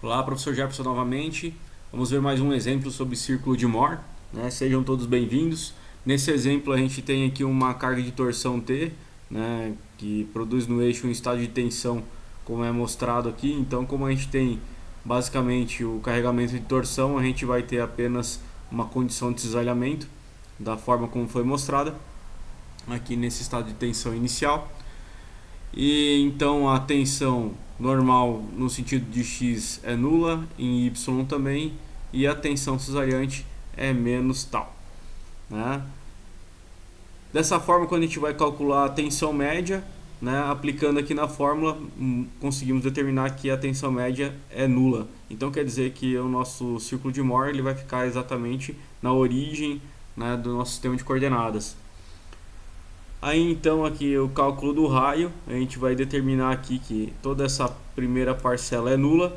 Olá, professor Jefferson novamente. Vamos ver mais um exemplo sobre círculo de Mohr, né? Sejam todos bem-vindos. Nesse exemplo a gente tem aqui uma carga de torção T, né, que produz no eixo um estado de tensão, como é mostrado aqui. Então, como a gente tem basicamente o carregamento de torção, a gente vai ter apenas uma condição de cisalhamento, da forma como foi mostrada aqui nesse estado de tensão inicial. E então a tensão normal no sentido de x é nula, em y também, e a tensão cesariante é menos tal, né? Dessa forma, quando a gente vai calcular a tensão média, né, aplicando aqui na fórmula, conseguimos determinar que a tensão média é nula. Então quer dizer que o nosso círculo de Mohr ele vai ficar exatamente na origem, né, do nosso sistema de coordenadas. Aí então aqui o cálculo do raio, a gente vai determinar aqui que toda essa primeira parcela é nula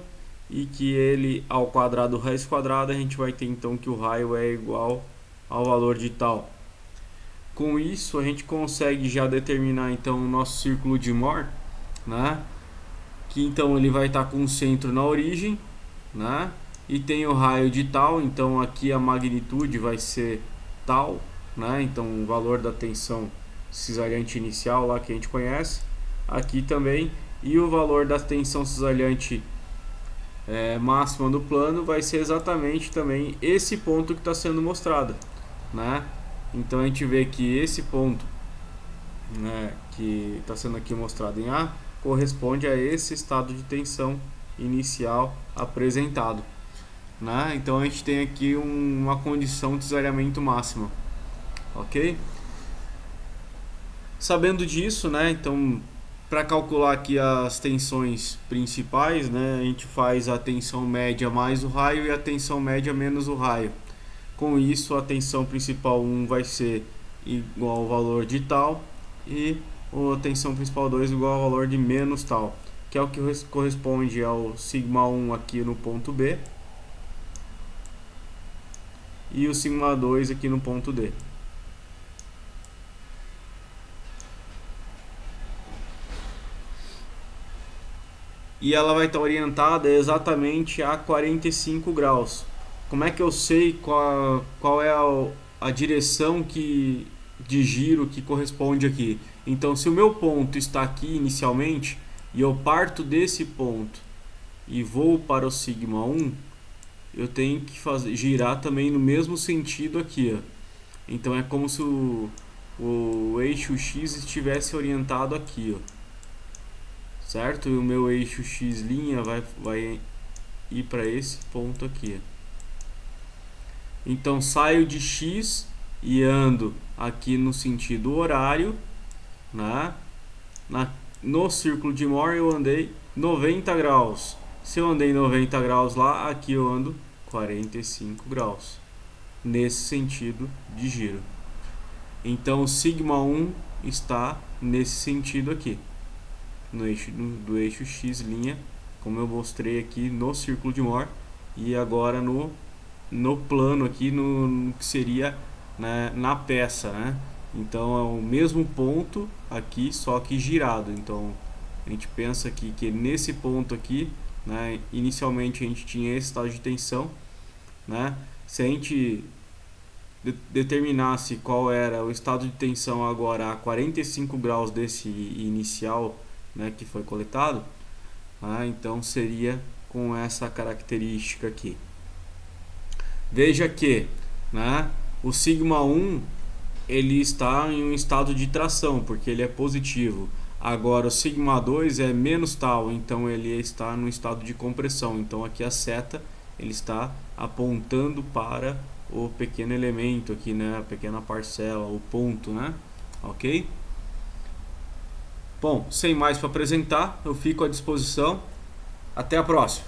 e que ele ao quadrado raiz quadrada, a gente vai ter então que o raio é igual ao valor de tal. Com isso a gente consegue já determinar então o nosso círculo de Mohr, né? Que então ele vai estar com o centro na origem, né? E tem o raio de tal, então aqui a magnitude vai ser tal, né? Então o valor da tensão cisalhante inicial lá que a gente conhece, aqui também, e o valor da tensão cisalhante máxima do plano vai ser exatamente também esse ponto que está sendo mostrado, né? Então a gente vê que esse ponto, né, que está sendo aqui mostrado em A corresponde a esse estado de tensão inicial apresentado, né? Então a gente tem aqui uma condição de cisalhamento máxima, ok? Sabendo disso, né, então para calcular aqui as tensões principais, né, a gente faz a tensão média mais o raio e a tensão média menos o raio. Com isso, a tensão principal 1 vai ser igual ao valor de tal e a tensão principal 2 igual ao valor de menos tal, que é o que corresponde ao sigma 1 aqui no ponto B e o sigma 2 aqui no ponto D. E ela vai estar orientada exatamente a 45 graus. Como é que eu sei qual é a direção de giro que corresponde aqui? Então, se o meu ponto está aqui inicialmente e eu parto desse ponto e vou para o sigma 1, eu tenho que girar também no mesmo sentido aqui, ó. Então é como se o eixo x estivesse orientado aqui, ó. Certo? E o meu eixo x' vai ir para esse ponto aqui. Então saio de x e ando aqui no sentido horário, né? No círculo de Mohr eu andei 90 graus. Se eu andei 90 graus lá, aqui eu ando 45 graus. Nesse sentido de giro. Então o sigma 1 está nesse sentido aqui. Do eixo x', como eu mostrei aqui no círculo de Mohr, e agora no plano aqui, no que seria, né, na peça, né? Então é o mesmo ponto aqui, só que girado. Então a gente pensa aqui que nesse ponto aqui, né, inicialmente a gente tinha esse estado de tensão, né? Se a gente determinasse qual era o estado de tensão agora a 45 graus desse inicial, né, que foi coletado, então seria com essa característica aqui. Veja que, né, o sigma 1 ele está em um estado de tração, porque ele é positivo. Agora o sigma 2 é menos tal, então ele está no estado de compressão. Então aqui a seta ele está apontando para o pequeno elemento aqui, né, a pequena parcela, o ponto, né? Ok? Bom, sem mais para apresentar, eu fico à disposição. Até a próxima.